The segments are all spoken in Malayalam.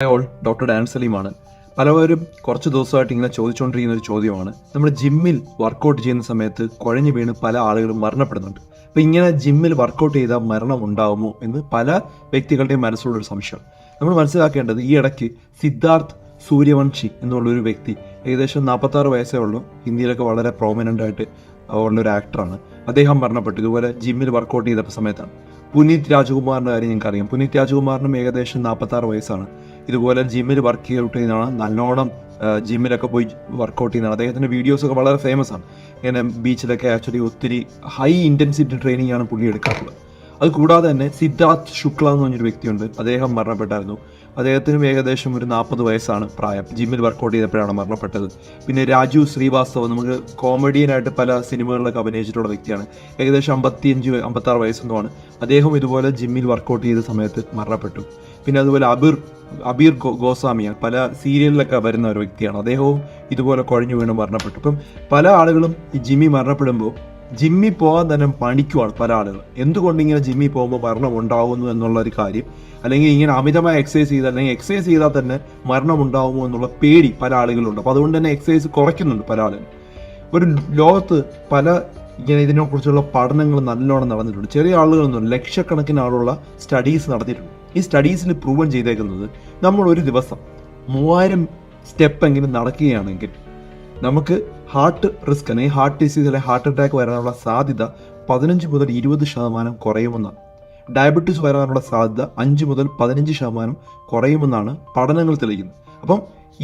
All doctor Dan സലീമാണ്. പലവരും കുറച്ച് ദിവസമായിട്ട് ഇങ്ങനെ ചോദിച്ചുകൊണ്ടിരിക്കുന്ന ഒരു ചോദ്യമാണ്, നമ്മൾ ജിമ്മിൽ വർക്കൗട്ട് ചെയ്യുന്ന സമയത്ത് കുഴഞ്ഞു വീണ് പല ആളുകളും മരണപ്പെടുന്നുണ്ട്. അപ്പോൾ ഇങ്ങനെ ജിമ്മിൽ വർക്കൗട്ട് ചെയ്താൽ മരണം ഉണ്ടാകുമോ എന്ന് പല വ്യക്തികളുടെയും മനസ്സിലുള്ളൊരു സംശയം. നമ്മൾ മനസ്സിലാക്കേണ്ടത്, ഈ ഇടയ്ക്ക് സിദ്ധാർത്ഥ് സൂര്യവംശി എന്നുള്ളൊരു വ്യക്തി, ഏകദേശം 46 വയസ്സേ ഉള്ളൂ, ഹിന്ദിയിലൊക്കെ വളരെ പ്രോമിനൻ്റ് ആയിട്ട് ഉള്ളൊരു ആക്ടറാണ്. അദ്ദേഹം മരണപ്പെട്ടു ഇതുപോലെ ജിമ്മിൽ വർക്കൗട്ട് ചെയ്ത സമയത്താണ്. പുനീത് രാജ്കുമാറിൻ്റെ കാര്യം നിങ്ങൾക്കറിയാം. പുനീത് രാജ്കുമാറിനും ഏകദേശം 46 വയസ്സാണ്. ഇതുപോലെ ജിമ്മിൽ വർക്ക് ഔട്ട് ചെയ്യുന്നതാണ്, നല്ലോണം ജിമ്മിലൊക്കെ പോയി വർക്കൗട്ട് ചെയ്യുന്നതാണ്. അദ്ദേഹത്തിൻ്റെ വീഡിയോസൊക്കെ വളരെ ഫേമസ് ആണ്. ഇങ്ങനെ ബീച്ചിലൊക്കെ ആക്ച്വലി ഒത്തിരി ഹൈ ഇൻറ്റൻസിറ്റി ട്രെയിനിങ് ആണ് പുള്ളി എടുക്കാറുള്ളത്. അത് കൂടാതെ തന്നെ സിദ്ധാർത്ഥ് ശുക്ല എന്ന് പറഞ്ഞൊരു വ്യക്തിയുണ്ട്, അദ്ദേഹം മരണപ്പെട്ടായിരുന്നു. അദ്ദേഹത്തിനും ഏകദേശം ഒരു 40 വയസ്സാണ് പ്രായം. ജിമ്മിൽ വർക്കൗട്ട് ചെയ്തപ്പോഴാണ് മരണപ്പെട്ടത്. പിന്നെ രാജു ശ്രീവാസ്തവ്, നമുക്ക് കോമഡിയനായിട്ട് പല സിനിമകളിലൊക്കെ അഭിനയിച്ചിട്ടുള്ള വ്യക്തിയാണ്. ഏകദേശം 55-56 വയസ്സെന്നുമാണ്. അദ്ദേഹം ഇതുപോലെ ജിമ്മിൽ വർക്കൗട്ട് ചെയ്ത സമയത്ത് മരണപ്പെട്ടു. പിന്നെ അതുപോലെ അബീർ ഗോസ്വാമിയാണ്, പല സീരിയലിലൊക്കെ വരുന്ന ഒരു വ്യക്തിയാണ്. അദ്ദേഹവും ഇതുപോലെ കുഴഞ്ഞു വീണ് മരണപ്പെട്ടു. ഇപ്പം പല ആളുകളും ഈ ജിമ്മിൽ മരണപ്പെടുമ്പോൾ ജിമ്മിൽ പോകാൻ തന്നെ പണിക്കുവാണ് പല ആളുകൾ. എന്തുകൊണ്ട് ഇങ്ങനെ ജിമ്മിൽ പോകുമ്പോൾ മരണം ഉണ്ടാകുന്നു എന്നുള്ളൊരു കാര്യം, അല്ലെങ്കിൽ ഇങ്ങനെ അമിതമായി എക്സസൈസ് ചെയ്താൽ, അല്ലെങ്കിൽ എക്സസൈസ് ചെയ്താൽ തന്നെ മരണം ഉണ്ടാകുമോ എന്നുള്ള പേടി പല ആളുകളുണ്ട്. അപ്പോൾ അതുകൊണ്ട് തന്നെ എക്സസൈസ് കുറയ്ക്കുന്നുണ്ട് പല ആളുകൾ. ഒരു ലോകത്ത് പല ഇങ്ങനെ ഇതിനെക്കുറിച്ചുള്ള പഠനങ്ങൾ നല്ലോണം നടന്നിട്ടുണ്ട്. ചെറിയ ആളുകളൊന്നും, ലക്ഷക്കണക്കിന് ആളുള്ള സ്റ്റഡീസ് നടത്തിയിട്ടുണ്ട്. ഈ സ്റ്റഡീസിൽ പ്രൂവൻ ചെയ്തേക്കുന്നത്, നമ്മൾ ഒരു ദിവസം 3000 സ്റ്റെപ്പ് എങ്കിലും നടക്കുകയാണെങ്കിൽ നമുക്ക് ഹാർട്ട് റിസ്ക്, അല്ലെങ്കിൽ ഹാർട്ട് ഡിസീസ്, അല്ലെങ്കിൽ ഹാർട്ട് അറ്റാക്ക് വരാനുള്ള സാധ്യത 15 മുതൽ 20% കുറയുമെന്നാണ്. ഡയബറ്റീസ് വരാനുള്ള സാധ്യത 5 മുതൽ 15% കുറയുമെന്നാണ് പഠനങ്ങൾ തെളിയിക്കുന്നത്. അപ്പം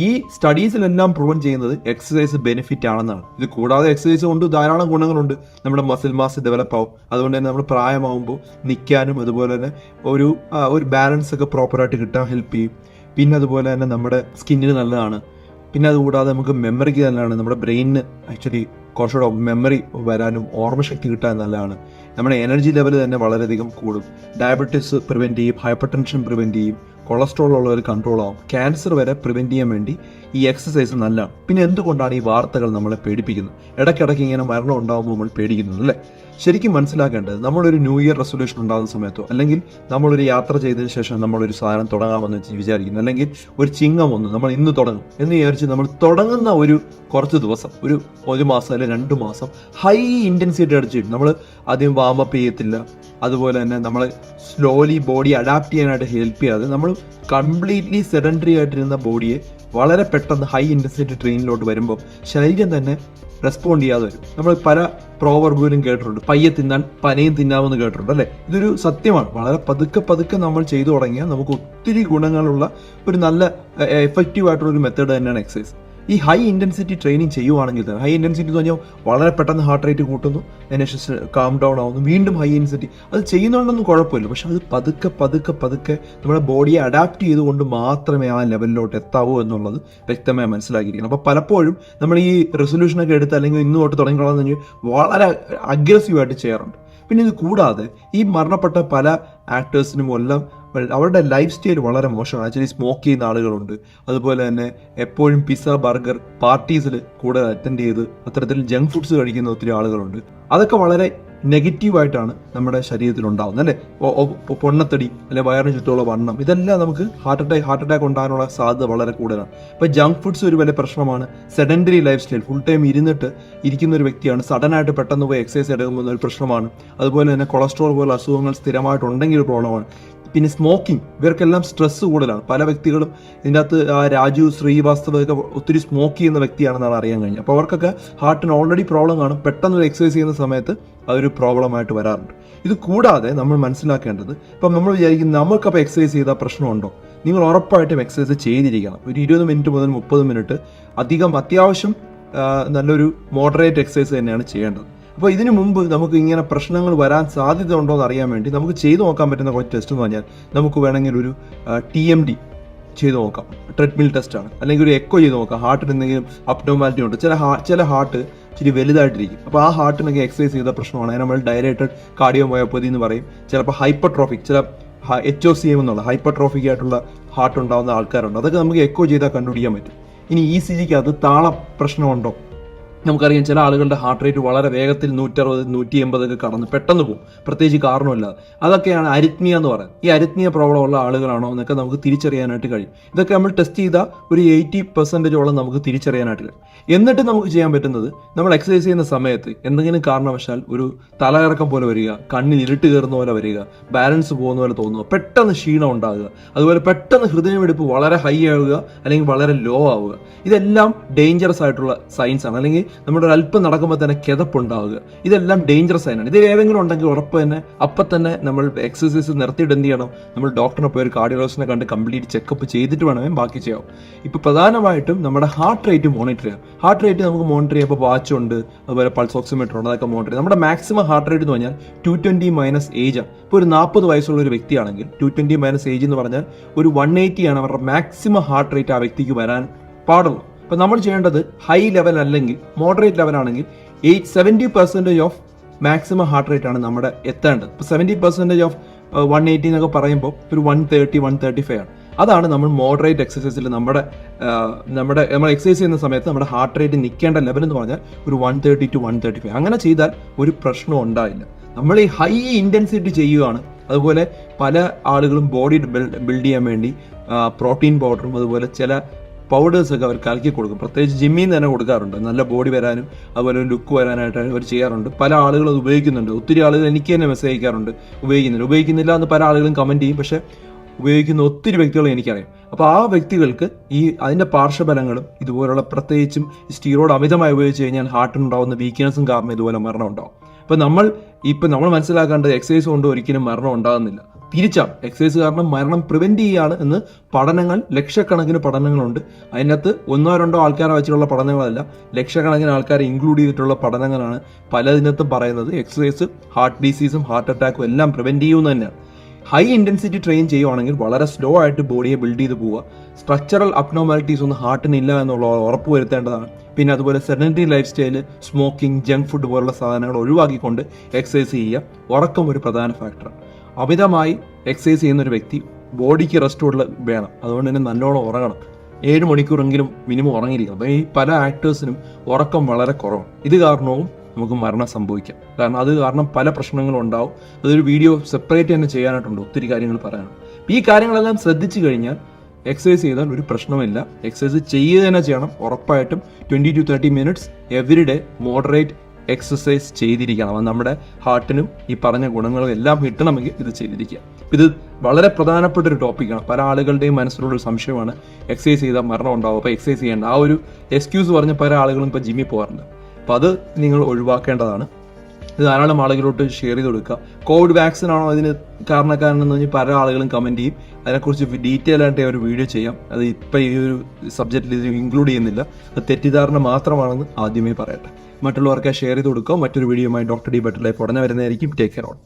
ഈ സ്റ്റഡീസിലെല്ലാം പ്രൂവൻ ചെയ്യുന്നത് എക്സസൈസ് ബെനിഫിറ്റ് ആണെന്നാണ്. ഇത് കൂടാതെ എക്സസൈസ് കൊണ്ട് ധാരാളം ഗുണങ്ങളുണ്ട്. നമ്മുടെ മസിൽ മാസ് ഡെവലപ്പ് ആവും. അതുകൊണ്ട് തന്നെ നമ്മൾ പ്രായമാകുമ്പോൾ നിൽക്കാനും അതുപോലെ തന്നെ ഒരു ബാലൻസ് ഒക്കെ പ്രോപ്പറായിട്ട് കിട്ടാൻ ഹെൽപ്പ് ചെയ്യും. പിന്നെ അതുപോലെ തന്നെ നമ്മുടെ സ്കിന്നിന് നല്ലതാണ്. പിന്നെ അതുകൂടാതെ നമുക്ക് മെമ്മറിക്ക് നല്ലതാണ്. നമ്മുടെ ബ്രെയിനിന് ആക്ച്വലി കുറച്ചുകൂടെ മെമ്മറി വരാനും ഓർമ്മശക്തി കിട്ടാൻ നല്ലതാണ്. നമ്മുടെ എനർജി ലെവൽ തന്നെ വളരെയധികം കൂടും. ഡയബറ്റീസ് പ്രിവെൻറ്റ് ചെയ്യും, ഹൈപ്പർ ടെൻഷൻ പ്രിവെൻറ്റ് ചെയ്യും, കൊളസ്ട്രോൾ ഉള്ളവർ കൺട്രോൾ ആവും, ക്യാൻസർ വരെ പ്രിവെൻറ്റ് ചെയ്യാൻ വേണ്ടി ഈ എക്സസൈസ് നല്ലതാണ്. പിന്നെ എന്തുകൊണ്ടാണ് ഈ വാർത്തകൾ നമ്മളെ പേടിപ്പിക്കുന്നത്? ഇടയ്ക്കിടയ്ക്ക് ഇങ്ങനെ മരണം ഉണ്ടാകുമ്പോൾ നമ്മൾ പേടിക്കുന്നത് അല്ലേ? ശരിക്കും മനസ്സിലാക്കേണ്ടത്, നമ്മളൊരു ന്യൂ ഇയർ റെസൊല്യൂഷൻ ഉണ്ടാകുന്ന സമയത്തോ, അല്ലെങ്കിൽ നമ്മളൊരു യാത്ര ചെയ്തതിന് ശേഷം നമ്മളൊരു സാധനം തുടങ്ങാമെന്ന് വിചാരിക്കുന്നു, അല്ലെങ്കിൽ ഒരു ചിങ്ങം ഒന്ന് നമ്മൾ ഇന്ന് തുടങ്ങും എന്ന് വിചാരിച്ച് നമ്മൾ തുടങ്ങുന്ന ഒരു കുറച്ച് ദിവസം, ഒരു മാസം അല്ലെങ്കിൽ 2 മാസം ഹൈ ഇൻറ്റൻസിറ്റി അടിച്ചിട്ട് നമ്മൾ ആദ്യം വാമപ്പ് ചെയ്യത്തില്ല. അതുപോലെ തന്നെ നമ്മൾ സ്ലോലി ബോഡി അഡാപ്റ്റ് ചെയ്യാനായിട്ട് ഹെൽപ്പ് ചെയ്യാതെ നമ്മൾ കംപ്ലീറ്റ്ലി സെഡൻറ്ററി ആയിട്ടിരുന്ന ബോഡിയെ വളരെ പെട്ടെന്ന് ഹൈ ഇൻറ്റൻസിറ്റി ട്രെയിനിലോട്ട് വരുമ്പോൾ ശരീരം തന്നെ റെസ്പോണ്ട് ചെയ്യാതെ വരും. നമ്മൾ പല പ്രോവർബുകളും കേട്ടിട്ടുണ്ട്, പയ്യെ തിന്നാൻ പനയും തിന്നാമെന്ന് കേട്ടിട്ടുണ്ട് അല്ലേ? ഇതൊരു സത്യമാണ്. വളരെ പതുക്കെ നമ്മൾ ചെയ്തു തുടങ്ങിയാൽ നമുക്ക് ഒത്തിരി ഗുണങ്ങളുള്ള ഒരു നല്ല എഫക്റ്റീവ് ആയിട്ടുള്ള ഒരു മെത്തേഡ് തന്നെയാണ് എക്സസൈസ്. ഈ ഹൈ ഇൻറ്റൻസിറ്റി ട്രെയിനിങ് ചെയ്യുവാണെങ്കിൽ തന്നെ, ഹൈ ഇൻറ്റൻസിറ്റി എന്ന് പറഞ്ഞാൽ വളരെ പെട്ടെന്ന് ഹാർട്ട് റേറ്റ് കൂട്ടുന്നു, അതിനുശേഷം കാം ഡൗൺ ആവുന്നു, വീണ്ടും ഹൈ ഇൻറ്റൻസിറ്റി. അത് ചെയ്യുന്നുണ്ടെന്നും കുഴപ്പമില്ല, പക്ഷെ അത് പതുക്കെ നമ്മുടെ ബോഡിയെ അഡാപ്റ്റ് ചെയ്തുകൊണ്ട് മാത്രമേ ആ ലെവലിലോട്ട് എത്താവൂ എന്നുള്ളത് വ്യക്തമായി മനസ്സിലാക്കിയിരിക്കണം. അപ്പോൾ പലപ്പോഴും നമ്മൾ ഈ റെസൊല്യൂഷനൊക്കെ എടുത്ത്, അല്ലെങ്കിൽ ഇന്ന് തൊട്ട് തുടങ്ങിക്കൊള്ളാന്ന് വളരെ അഗ്രസീവായിട്ട് ചെയ്യാറുണ്ട്. പിന്നെ ഇത് കൂടാതെ ഈ മരണപ്പെട്ട പല ആക്ടേഴ്സിനും എല്ലാം അവരുടെ ലൈഫ് സ്റ്റൈൽ വളരെ മോശമാണ്. ആക്ച്വലി സ്മോക്ക് ചെയ്യുന്ന ആളുകളുണ്ട്. അതുപോലെ തന്നെ എപ്പോഴും പിസ്സ, ബർഗർ പാർട്ടീസിൽ കൂടെ അറ്റൻഡ് ചെയ്ത് അത്തരത്തിൽ ജങ്ക് ഫുഡ്സ് കഴിക്കുന്ന ഒത്തിരി ആളുകളുണ്ട്. അതൊക്കെ വളരെ നെഗറ്റീവായിട്ടാണ് നമ്മുടെ ശരീരത്തിൽ ഉണ്ടാകുന്നത് അല്ലേ? പൊണ്ണത്തടി, അല്ലെ വയറിന് ചുറ്റുമുള്ള വണ്ണം, ഇതെല്ലാം നമുക്ക് ഹാർട്ട് അറ്റാക്ക് ഉണ്ടാകാനുള്ള സാധ്യത വളരെ കൂടുതലാണ്. ഇപ്പോൾ ജങ്ക് ഫുഡ്സ് ഒരു വലിയ പ്രശ്നമാണ്. Sedentary life style, full time ഇരിക്കുന്ന ഒരു വ്യക്തിയാണ്, സഡനായിട്ട് പെട്ടെന്ന് പോയി എക്സസൈസ് എടുക്കുമ്പോൾ ഒരു പ്രശ്നമാണ്. അതുപോലെ തന്നെ കൊളസ്ട്രോൾ പോലുള്ള അസുഖങ്ങൾ സ്ഥിരമായിട്ടുണ്ടെങ്കിൽ ഒരു പ്രോബ്ലമാണ്. പിന്നെ സ്മോക്കിംഗ്, ഇവർക്കെല്ലാം സ്ട്രെസ്സ് കൂടുതലാണ്. പല വ്യക്തികളും ഇതിൻ്റെ അകത്ത് രാജു ശ്രീവാസ്തവ ഒക്കെ ഒത്തിരി സ്മോക്ക് ചെയ്യുന്ന വ്യക്തിയാണെന്നാണ് അറിയാൻ കഴിഞ്ഞത്. അപ്പോൾ അവർക്കൊക്കെ ഹാർട്ടിന് ഓൾറെഡി പ്രോബ്ലം കാണും, പെട്ടെന്ന് ഒരു എക്സസൈസ് ചെയ്യുന്ന സമയത്ത് അതൊരു പ്രോബ്ലമായിട്ട് വരാറുണ്ട്. ഇത് കൂടാതെ നമ്മൾ മനസ്സിലാക്കേണ്ടത്, ഇപ്പം നമ്മൾ വിചാരിക്കും നമുക്കപ്പോൾ എക്സസൈസ് ചെയ്താൽ പ്രശ്നമുണ്ടോ? നിങ്ങൾ ഉറപ്പായിട്ടും എക്സസൈസ് ചെയ്തിരിക്കണം. ഒരു 20 മിനിറ്റ് മുതൽ 30 മിനിറ്റ് അത്യാവശ്യം നല്ലൊരു മോഡറേറ്റ് എക്സസൈസ് തന്നെയാണ് ചെയ്യേണ്ടത്. അപ്പോൾ ഇതിനു മുമ്പ് നമുക്ക് ഇങ്ങനെ പ്രശ്നങ്ങൾ വരാൻ സാധ്യത ഉണ്ടോ എന്ന് അറിയാൻ വേണ്ടി നമുക്ക് ചെയ്തു നോക്കാൻ പറ്റുന്ന കുറച്ച് ടെസ്റ്റ് എന്ന് പറഞ്ഞാൽ, നമുക്ക് വേണമെങ്കിൽ ഒരു TMD ചെയ്ത് നോക്കാം, ട്രെഡ്മിൽ ടെസ്റ്റാണ്. അല്ലെങ്കിൽ ഒരു എക്കോ ചെയ്ത് നോക്കാം, ഹാർട്ടിന് എന്തെങ്കിലും അബ്നോർമാലിറ്റി ഉണ്ട്. ചില ഹാർട്ട് ഇച്ചിരി വലുതായിട്ടിരിക്കും. അപ്പോൾ ആ ഹാർട്ടിനൊക്കെ എക്സസൈസ് ചെയ്ത പ്രശ്നമാണ്. അതിന് നമ്മൾ ഡയറേറ്റഡ് കാർഡിയോമയോപ്പതി എന്ന് പറയും. ചിലപ്പോൾ ഹൈപ്പർട്രോഫിക്, ചില HOCM എന്നുള്ള ഹൈപ്പർട്രോഫിക് ആയിട്ടുള്ള ഹാർട്ട് ഉണ്ടാകുന്ന ആൾക്കാരുണ്ട്. അതൊക്കെ നമുക്ക് എക്കോ ചെയ്താൽ കണ്ടുപിടിക്കാൻ പറ്റും. ഇനി ECGക്ക് അത് താള പ്രശ്നമുണ്ടോ, നമുക്കറിയാം ചില ആളുകളുടെ ഹാർട്ട് റേറ്റ് വളരെ വേഗത്തിൽ 160 180 കടന്ന് പെട്ടെന്ന് പോകും, പ്രത്യേകിച്ച് കാരണമില്ലാതെ. അതൊക്കെയാണ് അരിത്മിയ എന്ന് പറയുന്നത്. ഈ അരിത്മിയ പ്രോബ്ലം ഉള്ള ആളുകളാണോ എന്നൊക്കെ നമുക്ക് തിരിച്ചറിയാനായിട്ട് കഴിയും. ഇതൊക്കെ നമ്മൾ ടെസ്റ്റ് ചെയ്താൽ ഒരു 80% നമുക്ക് തിരിച്ചറിയാനായിട്ട് കഴിയും. എന്നിട്ട് നമുക്ക് ചെയ്യാൻ പറ്റുന്നത്, നമ്മൾ എക്സസൈസ് ചെയ്യുന്ന സമയത്ത് എന്തെങ്കിലും കാരണവശാൽ ഒരു തലകറക്കം പോലെ വരിക, കണ്ണിൽ ഇരുട്ട് കയറുന്ന പോലെ വരിക, ബാലൻസ് പോകുന്ന പോലെ തോന്നുക, പെട്ടെന്ന് ക്ഷീണം ഉണ്ടാകുക, അതുപോലെ പെട്ടെന്ന് ഹൃദയമിടിപ്പ് വളരെ ഹൈ ആവുക അല്ലെങ്കിൽ വളരെ ലോ ആവുക, ഇതെല്ലാം ഡേഞ്ചറസ് ആയിട്ടുള്ള സൈൻസ് ആണ്. അല്ലെങ്കിൽ നമ്മുടെ ഒരു അല്പം നടക്കുമ്പോൾ തന്നെ കിതപ്പുണ്ടാവുക, ഇതെല്ലാം ഡേഞ്ചറസ് സൈനാണ്. ഇത് ഏതെങ്കിലും ഉണ്ടെങ്കിൽ ഉറപ്പ് തന്നെ അപ്പം തന്നെ നമ്മൾ എക്സസൈസ് നിർത്തിയിട്ട് എന്ത് ചെയ്യണം, നമ്മൾ ഡോക്ടറിനെ പോയി ഒരു കാർഡിയോളജിസ്റ്റിനെ കണ്ട് കംപ്ലീറ്റ് ചെക്കപ്പ് ചെയ്തിട്ട് വേണമേ ബാക്കി ചെയ്യാം. ഇപ്പോൾ പ്രധാനമായിട്ടും നമ്മുടെ ഹാർട്ട് റേറ്റ് മോണിറ്റർ ചെയ്യാം. ഹാർട്ട് റേറ്റ് നമുക്ക് മോണിറ്റർ ചെയ്യുമ്പോൾ വാച്ച് ഉണ്ട്, അതുപോലെ പൾസ് ഓക്സിമീറ്റർ ഉണ്ട്, അതൊക്കെ മോണിറ്റർ ചെയ്യാം. നമ്മുടെ മാക്സിമം ഹാർട്ട് റേറ്റ് എന്ന് പറഞ്ഞാൽ 220 മൈനസ് ഏജ് ആണ്. ഇപ്പോൾ ഒരു 40 വയസ്സുള്ള ഒരു വ്യക്തിയാണെങ്കിൽ 220 മൈനസ് ഏജ് എന്ന് പറഞ്ഞാൽ ഒരു 180 ആണ് അവരുടെ മാക്സിമം ഹാർട്ട് റേറ്റ് ആ വ്യക്തിക്ക് വരാൻ പാടുള്ളൂ. അപ്പോൾ നമ്മൾ ചെയ്യേണ്ടത് ഹൈ ലെവൽ അല്ലെങ്കിൽ മോഡറേറ്റ് ലെവൽ ആണെങ്കിൽ 70% ഓഫ് മാക്സിമം ഹാർട്ട് റേറ്റ് ആണ് നമ്മുടെ എത്തേണ്ടത്. ഇപ്പോൾ 70% ഓഫ് 180 എന്നൊക്കെ പറയുമ്പോൾ ഒരു 130 135 ആണ്. അതാണ് നമ്മൾ മോഡറേറ്റ് എക്സസൈസിൽ നമ്മൾ എക്സസൈസ് ചെയ്യുന്ന സമയത്ത് നമ്മുടെ ഹാർട്ട് റേറ്റ് നിൽക്കേണ്ട ലെവൽ എന്ന് പറഞ്ഞാൽ ഒരു 130 to 135. അങ്ങനെ ചെയ്താൽ ഒരു പ്രശ്നവും ഉണ്ടായില്ല. നമ്മൾ ഈ ഹൈ ഇൻറ്റൻസിറ്റി ചെയ്യുകയാണ്. അതുപോലെ പല ആളുകളും ബോഡി ബിൽഡ് ചെയ്യാൻ വേണ്ടി പ്രോട്ടീൻ പൗഡറും അതുപോലെ ചില പൗഡേഴ്സൊക്കെ അവർ കലക്കി കൊടുക്കും. പ്രത്യേകിച്ച് ജിമ്മിൽ നിന്ന് തന്നെ കൊടുക്കാറുണ്ട്. നല്ല ബോഡി വരാനും അതുപോലെ ഒരു ലുക്ക് വരാനായിട്ട് അവർ ചെയ്യാറുണ്ട്. പല ആളുകളും അത് ഉപയോഗിക്കുന്നുണ്ട്. ഒത്തിരി ആളുകൾ എനിക്ക് തന്നെ മെസ്സേജ് അയക്കാറുണ്ട് ഉപയോഗിക്കുന്നില്ല എന്ന് പല ആളുകളും കമൻറ്റ് ചെയ്യും. പക്ഷേ ഉപയോഗിക്കുന്ന ഒത്തിരി വ്യക്തികളെ എനിക്കറിയാം. അപ്പോൾ ആ വ്യക്തികൾക്ക് അതിൻ്റെ പാർശ്വഫലങ്ങളും ഇതുപോലുള്ള പ്രത്യേകിച്ചും സ്റ്റീറോയിഡ് അമിതമായി ഉപയോഗിച്ച് കഴിഞ്ഞാൽ ഹാർട്ടിനുണ്ടാവുന്ന വീക്ക്നെസ്സും കാരണം ഇതുപോലെ മരണം ഉണ്ടാവും. അപ്പോൾ നമ്മൾ മനസ്സിലാക്കേണ്ടത് എക്സസൈസ് കൊണ്ട് ഒരിക്കലും മരണം ഉണ്ടാകുന്നില്ല. തിരിച്ചാണ്, എക്സസൈസ് കാരണം മരണം പ്രിവെന്റ് ചെയ്യുകയാണ് എന്ന് ലക്ഷക്കണക്കിന് പഠനങ്ങളുണ്ട്. അതിനകത്ത് 1-2 ആൾക്കാരെ വെച്ചിട്ടുള്ള പഠനങ്ങളല്ല, ലക്ഷക്കണക്കിന് ആൾക്കാരെ ഇൻക്ലൂഡ് ചെയ്തിട്ടുള്ള പഠനങ്ങളാണ് പലതിനകത്തും പറയുന്നത്. എക്സസൈസ് ഹാർട്ട് ഡിസീസും ഹാർട്ട് അറ്റാക്കും എല്ലാം പ്രിവെന്റ് ചെയ്യുമെന്ന് തന്നെയാണ്. ഹൈ ഇൻറ്റൻസിറ്റി ട്രെയിൻ ചെയ്യുവാണെങ്കിൽ വളരെ സ്ലോ ആയിട്ട് ബോഡിയെ ബിൽഡ് ചെയ്ത് പോവുക. സ്ട്രക്ചറൽ അബ്നോർമാലിറ്റീസ് ഒന്നും ഹാർട്ടിന് ഇല്ല എന്നുള്ള ഉറപ്പ് വരുത്തേണ്ടതാണ്. പിന്നെ അതുപോലെ sedentary life style, smoking, junk food പോലുള്ള സാധനങ്ങൾ ഒഴിവാക്കിക്കൊണ്ട് എക്സസൈസ് ചെയ്യുക. ഉറക്കം ഒരു പ്രധാന ഫാക്ടറാണ്. അമിതമായി എക്സസൈസ് ചെയ്യുന്ന ഒരു വ്യക്തി ബോഡിക്ക് റെസ്റ്റ് വേണം. അതുകൊണ്ട് തന്നെ നല്ലോണം ഉറങ്ങണം. 7 മണിക്കൂറെങ്കിലും മിനിമം ഉറങ്ങിയിരിക്കണം. അപ്പോൾ ഈ പല ആക്ടേഴ്സിനും ഉറക്കം വളരെ കുറവാണ്. ഇത് കാരണവും നമുക്ക് മരണം സംഭവിക്കാം. കാരണം അത് കാരണം പല പ്രശ്നങ്ങളും ഉണ്ടാവും. അതൊരു വീഡിയോ സെപ്പറേറ്റ് തന്നെ ചെയ്യാനായിട്ടുണ്ട്, ഒത്തിരി കാര്യങ്ങൾ പറയാനുണ്ട്. ഈ കാര്യങ്ങളെല്ലാം ശ്രദ്ധിച്ചു കഴിഞ്ഞാൽ എക്സസൈസ് ചെയ്താൽ ഒരു പ്രശ്നമില്ല. എക്സസൈസ് ചെയ്യുക തന്നെ ചെയ്യണം. ഉറപ്പായിട്ടും 20 to 30 minutes every day moderate exercise ചെയ്തിരിക്കണം. അത് നമ്മുടെ ഹാർട്ടിനും ഈ പറഞ്ഞ ഗുണങ്ങളും എല്ലാം കിട്ടണമെങ്കിൽ ഇത് ചെയ്തിരിക്കുക. ഇത് വളരെ പ്രധാനപ്പെട്ട ഒരു ടോപ്പിക്കാണ്. പല ആളുകളുടെയും മനസ്സിലുള്ള ഒരു സംശയമാണ്, എക്സസൈസ് ചെയ്താൽ മരണം ഉണ്ടാവും, അപ്പോൾ എക്സസൈസ് ചെയ്യേണ്ട. ആ ഒരു എക്സ്ക്യൂസ് പറഞ്ഞ് പല ആളുകളും ഇപ്പോൾ ജിമ്മിൽ പോകാറുണ്ട്. അപ്പോൾ അത് നിങ്ങൾ ഒഴിവാക്കേണ്ടതാണ്. ഇത് ധാരാളം ആളുകളോട്ട് ഷെയർ ചെയ്ത് കൊടുക്കുക. കോവിഡ് വാക്സിൻ ആണോ അതിന് കാരണക്കാരനെന്ന് പറഞ്ഞ് പല ആളുകളും കമൻറ്റ് ചെയ്യും. അതിനെക്കുറിച്ച് ഡീറ്റെയിൽ ആയിട്ട് ഒരു വീഡിയോ ചെയ്യാം. അത് ഇപ്പം ഈ ഒരു സബ്ജക്റ്റിൽ ഇത് ഇൻക്ലൂഡ് ചെയ്യുന്നില്ല. അത് തെറ്റിദ്ധാരണ മാത്രമാണെന്ന് ആദ്യമേ പറയട്ടെ. മറ്റുള്ളവർക്ക് ഷെയർ ചെയ്ത് കൊടുക്കുക. മറ്റൊരു വീഡിയോയുമായി ഡോക്ടർ ഡി ബെറ്റർ ലൈഫ് ഉടനെ വരുന്നതായിരിക്കും. Take care all.